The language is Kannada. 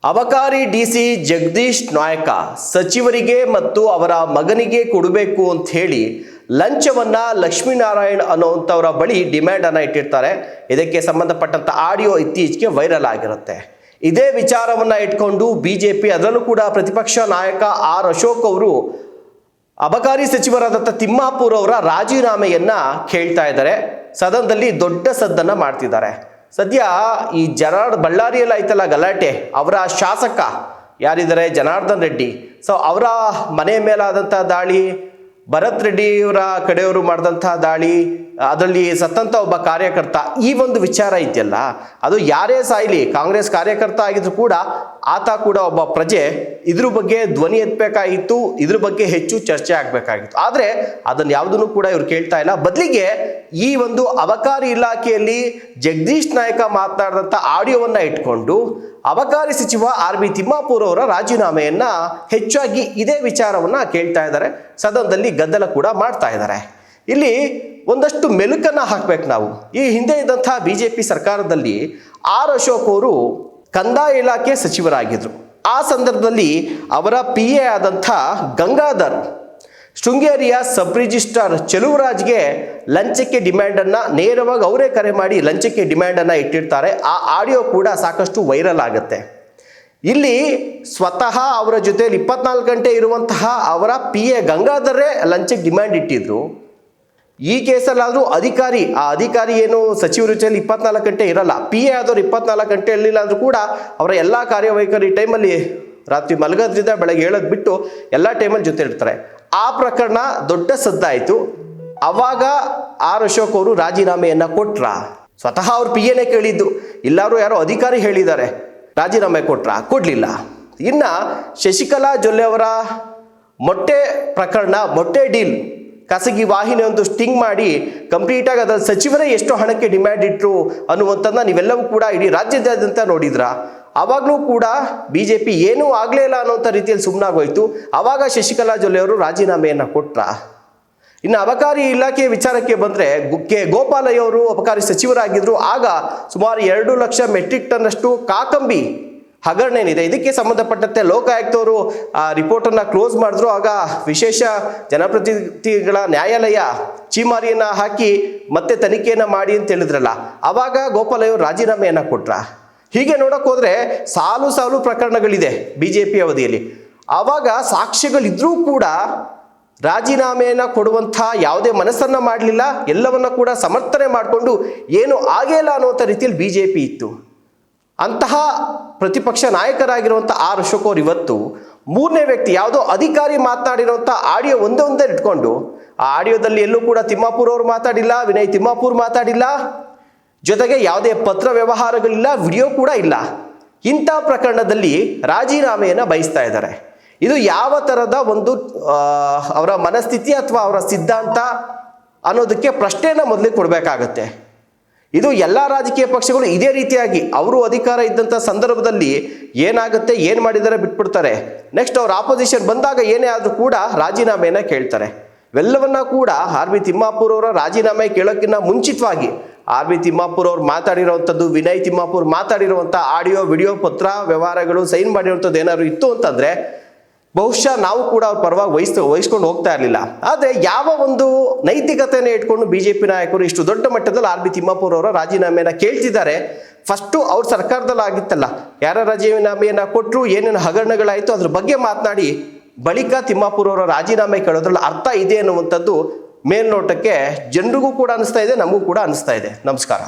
ಅಬಕಾರಿ ಡಿಸಿ ಜಗದೀಶ್ ನಾಯಕ ಸಚಿವರಿಗೆ ಮತ್ತು ಅವರ ಮಗನಿಗೆ ಕೊಡಬೇಕು ಅಂತ ಹೇಳಿ ಲಂಚವನ್ನ ಲಕ್ಷ್ಮೀನಾರಾಯಣ್ ಅನ್ನುವಂಥವರ ಬಳಿ ಡಿಮ್ಯಾಂಡ್ ಅನ್ನ ಇಟ್ಟಿರ್ತಾರೆ. ಇದಕ್ಕೆ ಸಂಬಂಧಪಟ್ಟಂತ ಆಡಿಯೋ ಇತ್ತೀಚೆಗೆ ವೈರಲ್ ಆಗಿರುತ್ತೆ. ಇದೇ ವಿಚಾರವನ್ನ ಇಟ್ಕೊಂಡು ಬಿಜೆಪಿ, ಅದರಲ್ಲೂ ಕೂಡ ಪ್ರತಿಪಕ್ಷ ನಾಯಕ ಆರ್ ಅಶೋಕ್ ಅವರು ಅಬಕಾರಿ ಸಚಿವರಾದಂಥ ತಿಮ್ಮಾಪುರ್ ಅವರ ರಾಜೀನಾಮೆಯನ್ನ ಕೇಳ್ತಾ ಇದ್ದಾರೆ. ಸದನದಲ್ಲಿ ದೊಡ್ಡ ಸದ್ದನ್ನ ಮಾಡ್ತಿದ್ದಾರೆ. ಸದ್ಯ ಈ ಬಳ್ಳಾರಿಯಲ್ಲಿ ಆಯ್ತಲ್ಲ ಗಲಾಟೆ, ಅವರ ಶಾಸಕ ಯಾರಿದ್ದಾರೆ ಜನಾರ್ದನ್ ರೆಡ್ಡಿ, ಸೊ ಅವರ ಮನೆ ಮೇಲಾದಂಥ ದಾಳಿ, ಭರತ್ ರೆಡ್ಡಿ ಅವರ ಕಡೆಯವರು ಮಾಡಿದಂಥ ದಾಳಿ, ಅದರಲ್ಲಿ ಸತ್ತಂತ ಒಬ್ಬ ಕಾರ್ಯಕರ್ತ, ಈ ಒಂದು ವಿಚಾರ ಇದೆಯಲ್ಲ, ಅದು ಯಾರೇ ಸಾಯ್ಲಿ, ಕಾಂಗ್ರೆಸ್ ಕಾರ್ಯಕರ್ತ ಆಗಿದ್ರು ಕೂಡ ಆತ ಕೂಡ ಒಬ್ಬ ಪ್ರಜೆ, ಇದ್ರ ಬಗ್ಗೆ ಧ್ವನಿ ಎತ್ತಬೇಕಾಗಿತ್ತು, ಇದ್ರ ಬಗ್ಗೆ ಹೆಚ್ಚು ಚರ್ಚೆ ಆಗಬೇಕಾಗಿತ್ತು. ಆದರೆ ಅದನ್ನು ಯಾವುದನ್ನು ಕೂಡ ಇವ್ರು ಕೇಳ್ತಾ ಇಲ್ಲ. ಬದಲಿಗೆ ಈ ಒಂದು ಅಬಕಾರಿ ಇಲಾಖೆಯಲ್ಲಿ ಜಗದೀಶ್ ನಾಯಕ ಮಾತನಾಡಿದಂಥ ಆಡಿಯೋವನ್ನ ಇಟ್ಕೊಂಡು ಅಬಕಾರಿ ಸಚಿವ ಆರ್.ಬಿ. ತಿಮ್ಮಾಪುರ್ ಅವರ ರಾಜೀನಾಮೆಯನ್ನ ಹೆಚ್ಚಾಗಿ ಇದೇ ವಿಚಾರವನ್ನ ಕೇಳ್ತಾ ಇದ್ದಾರೆ. ಸದನದಲ್ಲಿ ಗದ್ದಲ ಕೂಡ ಮಾಡ್ತಾ ಇದ್ದಾರೆ. ಇಲ್ಲಿ ಒಂದಷ್ಟು ಮೆಲುಕನ್ನ ಹಾಕ್ಬೇಕು ನಾವು. ಈ ಹಿಂದೆ ಇದ್ದಂಥ ಬಿಜೆಪಿ ಸರ್ಕಾರದಲ್ಲಿ ಆರ್ ಅಶೋಕ್ ಅವರು ಕಂದಾಯ ಇಲಾಖೆ ಸಚಿವರಾಗಿದ್ರು. ಆ ಸಂದರ್ಭದಲ್ಲಿ ಅವರ PA ಆದಂಥ ಗಂಗಾಧರ್ ಶೃಂಗೇರಿಯ ಸಬ್ ರಿಜಿಸ್ಟ್ರಾರ್ ಚೆಲುವರಾಜ್ಗೆ ಲಂಚಕ್ಕೆ ಡಿಮ್ಯಾಂಡನ್ನು ನೇರವಾಗಿ ಅವರೇ ಕರೆ ಮಾಡಿ ಲಂಚಕ್ಕೆ ಡಿಮ್ಯಾಂಡನ್ನು ಇಟ್ಟಿರ್ತಾರೆ. ಆ ಆಡಿಯೋ ಕೂಡ ಸಾಕಷ್ಟು ವೈರಲ್ ಆಗುತ್ತೆ. ಇಲ್ಲಿ ಸ್ವತಃ ಅವರ ಜೊತೆಯಲ್ಲಿ 24 ಗಂಟೆ ಇರುವಂತಹ ಅವರ PA ಗಂಗಾಧರೇ ಲಂಚಕ್ಕೆ ಡಿಮ್ಯಾಂಡ್ ಇಟ್ಟಿದ್ರು. ಈ ಕೇಸಲ್ಲಾದರೂ ಆ ಅಧಿಕಾರಿ ಏನು ಸಚಿವರ ಜೊತೆಯಲ್ಲಿ 24 ಗಂಟೆ ಇರಲ್ಲ, PA ಆದವ್ರು 24 ಗಂಟೆ ಇರಲಿಲ್ಲ ಅಂದ್ರೂ ಕೂಡ ಅವರ ಎಲ್ಲ ಕಾರ್ಯವೈಖರಿ ಟೈಮಲ್ಲಿ ರಾತ್ರಿ ಮಲಗೋದ್ರಿಂದ ಬೆಳಗ್ಗೆ ಹೇಳೋದು ಬಿಟ್ಟು ಎಲ್ಲ ಟೈಮಲ್ಲಿ ಜೊತೆ ಇರ್ತಾರೆ. ಆ ಪ್ರಕರಣ ದೊಡ್ಡ ಸದ್ದಾಯಿತು. ಅವಾಗ ಆರ್ ಅಶೋಕ್ ಅವರು ರಾಜೀನಾಮೆಯನ್ನ ಕೊಟ್ರ. ಸ್ವತಃ ಅವ್ರ PAನೇ ಕೇಳಿದ್ದು, ಇಲ್ಲಾರು ಯಾರೋ ಅಧಿಕಾರಿ ಹೇಳಿದ್ದಾರೆ ರಾಜೀನಾಮೆ ಕೊಟ್ರ, ಕೊಡ್ಲಿಲ್ಲ. ಇನ್ನ ಶಶಿಕಲಾ ಜೊಲ್ಲೆ ಅವರ ಮೊಟ್ಟೆ ಪ್ರಕರಣ, ಮೊಟ್ಟೆ ಡೀಲ್, ಖಾಸಗಿ ವಾಹಿನಿ ಒಂದು ಸ್ಟಿಂಗ್ ಮಾಡಿ ಕಂಪ್ಲೀಟಾಗಿ ಅದರ ಸಚಿವರೇ ಎಷ್ಟು ಹಣಕ್ಕೆ ಡಿಮ್ಯಾಂಡ್ ಇಟ್ಟರು ಅನ್ನುವಂಥದ್ದನ್ನ ನೀವೆಲ್ಲವೂ ಕೂಡ ಇಡೀ ರಾಜ್ಯದಾದ್ಯಂತ ನೋಡಿದ್ರ. ಆವಾಗಲೂ ಕೂಡ ಬಿಜೆಪಿ ಏನೂ ಆಗಲೇ ಇಲ್ಲ ಅನ್ನೋಂಥ ರೀತಿಯಲ್ಲಿ ಸುಮ್ಮನಾಗೋಯ್ತು. ಆವಾಗ ಶಶಿಕಲಾ ಜೊಲ್ಲೆ ಅವರು ರಾಜೀನಾಮೆಯನ್ನು ಕೊಟ್ರ. ಇನ್ನು ಅಬಕಾರಿ ಇಲಾಖೆಯ ವಿಚಾರಕ್ಕೆ ಬಂದರೆ ಗೋಪಾಲಯ್ಯ ಅವರು ಅಬಕಾರಿ ಸಚಿವರಾಗಿದ್ದರು. ಆಗ ಸುಮಾರು 2 ಲಕ್ಷ ಮೆಟ್ರಿಕ್ ಟನ್ ಅಷ್ಟು ಕಾಕಂಬಿ ಹಗರಣ ಏನಿದೆ, ಇದಕ್ಕೆ ಸಂಬಂಧಪಟ್ಟಂತೆ ಲೋಕಾಯುಕ್ತವರು ಆ ರಿಪೋರ್ಟನ್ನು ಕ್ಲೋಸ್ ಮಾಡಿದ್ರು. ಆಗ ವಿಶೇಷ ಜನಪ್ರತಿನಿಧಿಗಳ ನ್ಯಾಯಾಲಯ ಚೀಮಾರಿಯನ್ನು ಹಾಕಿ ಮತ್ತೆ ತನಿಖೆಯನ್ನು ಮಾಡಿ ಅಂತ ಹೇಳಿದ್ರಲ್ಲ, ಆವಾಗ ಗೋಪಾಲಯ್ಯ ಅವರು ರಾಜೀನಾಮೆಯನ್ನು ಕೊಟ್ರ. ಹೀಗೆ ನೋಡಕ್ ಹೋದ್ರೆ ಸಾಲು ಪ್ರಕರಣಗಳಿದೆ ಬಿಜೆಪಿ ಅವಧಿಯಲ್ಲಿ. ಆವಾಗ ಸಾಕ್ಷ್ಯಗಳಿದ್ರೂ ಕೂಡ ರಾಜೀನಾಮೆಯನ್ನ ಕೊಡುವಂಥ ಯಾವುದೇ ಮನಸ್ಸನ್ನ ಮಾಡಲಿಲ್ಲ. ಎಲ್ಲವನ್ನ ಕೂಡ ಸಮರ್ಥನೆ ಮಾಡಿಕೊಂಡು ಏನು ಆಗೇ ಇಲ್ಲ ಅನ್ನುವಂಥ ರೀತಿಯಲ್ಲಿ ಬಿಜೆಪಿ ಇತ್ತು. ಅಂತಹ ಪ್ರತಿಪಕ್ಷ ನಾಯಕರಾಗಿರುವಂಥ ಆರ್ ಅಶೋಕ್ ಅವರು ಇವತ್ತು ಮೂರನೇ ವ್ಯಕ್ತಿ ಯಾವುದೋ ಅಧಿಕಾರಿ ಮಾತನಾಡಿರುವಂಥ ಆಡಿಯೋ ಒಂದೇ ಇಟ್ಕೊಂಡು, ಆ ಆಡಿಯೋದಲ್ಲಿ ಎಲ್ಲೂ ಕೂಡ ತಿಮ್ಮಾಪುರ್ ಅವರು ಮಾತಾಡಿಲ್ಲ, ವಿನಯ್ ತಿಮ್ಮಾಪುರ್ ಮಾತಾಡಿಲ್ಲ, ಜೊತೆಗೆ ಯಾವುದೇ ಪತ್ರ ವ್ಯವಹಾರಗಳಿಲ್ಲ, ವಿಡಿಯೋ ಕೂಡ ಇಲ್ಲ. ಇಂಥ ಪ್ರಕರಣದಲ್ಲಿ ರಾಜೀನಾಮೆಯನ್ನು ಬಯಸ್ತಾ ಇದ್ದಾರೆ. ಇದು ಯಾವ ಥರದ ಒಂದು ಅವರ ಮನಸ್ಥಿತಿ ಅಥವಾ ಅವರ ಸಿದ್ಧಾಂತ ಅನ್ನೋದಕ್ಕೆ ಪ್ರಶ್ನೆಯನ್ನು ಮೊದಲೇ ಕೊಡಬೇಕಾಗತ್ತೆ. ಇದು ಎಲ್ಲ ರಾಜಕೀಯ ಪಕ್ಷಗಳು ಇದೇ ರೀತಿಯಾಗಿ ಅವರು ಅಧಿಕಾರ ಇದ್ದಂಥ ಸಂದರ್ಭದಲ್ಲಿ ಏನಾಗುತ್ತೆ, ಏನು ಮಾಡಿದರೆ ಬಿಟ್ಬಿಡ್ತಾರೆ. ನೆಕ್ಸ್ಟ್ ಅವ್ರ ಆಪೋಸಿಷನ್ ಬಂದಾಗ ಏನೇ ಆದರೂ ಕೂಡ ರಾಜೀನಾಮೆಯನ್ನು ಕೇಳ್ತಾರೆ. ಇವೆಲ್ಲವನ್ನ ಕೂಡ ಆರ್.ಬಿ. ತಿಮ್ಮಾಪುರ್ ಅವರ ರಾಜೀನಾಮೆ ಕೇಳೋಕ್ಕಿಂತ ಮುಂಚಿತವಾಗಿ ಆರ್.ಬಿ. ತಿಮ್ಮಾಪುರ್ ಅವ್ರು ಮಾತಾಡಿರುವಂಥದ್ದು, ವಿನಯ್ ತಿಮ್ಮಾಪುರ್ ಮಾತಾಡಿರುವಂಥ ಆಡಿಯೋ, ವಿಡಿಯೋ, ಪತ್ರ ವ್ಯವಹಾರಗಳು ಸೈನ್ ಮಾಡಿರುವಂಥದ್ದು ಏನಾದ್ರು ಇತ್ತು ಅಂತಂದರೆ ಬಹುಶಃ ನಾವು ಕೂಡ ಅವ್ರ ಪರವಾಗಿ ವಹಿಸ್ಕೊಂಡು ಹೋಗ್ತಾ ಇರಲಿಲ್ಲ. ಆದರೆ ಯಾವ ಒಂದು ನೈತಿಕತೆಯನ್ನು ಇಟ್ಕೊಂಡು ಬಿಜೆಪಿ ನಾಯಕರು ಇಷ್ಟು ದೊಡ್ಡ ಮಟ್ಟದಲ್ಲಿ ಆರ್.ಬಿ. ತಿಮ್ಮಾಪುರ್ ಅವರ ರಾಜೀನಾಮೆಯನ್ನು ಕೇಳ್ತಿದ್ದಾರೆ. ಫಸ್ಟು ಅವ್ರ ಸರ್ಕಾರದಲ್ಲಿ ಆಗಿತ್ತಲ್ಲ, ಯಾರ ರಾಜೀನಾಮೆಯನ್ನು ಕೊಟ್ಟರು, ಏನೇನು ಹಗರಣಗಳಾಯಿತು ಅದ್ರ ಬಗ್ಗೆ ಮಾತನಾಡಿ ಬಳಿಕ ತಿಮ್ಮಾಪುರ್ ಅವರ ರಾಜೀನಾಮೆ ಕೇಳೋದ್ರಲ್ಲಿ ಅರ್ಥ ಇದೆ ಅನ್ನುವಂಥದ್ದು ಮೇಲ್ನೋಟಕ್ಕೆ ಜನರಿಗೂ ಕೂಡ ಅನಿಸ್ತಾ ಇದೆ, ನಮಗೂ ಕೂಡ ಅನಿಸ್ತಾ ಇದೆ. ನಮಸ್ಕಾರ.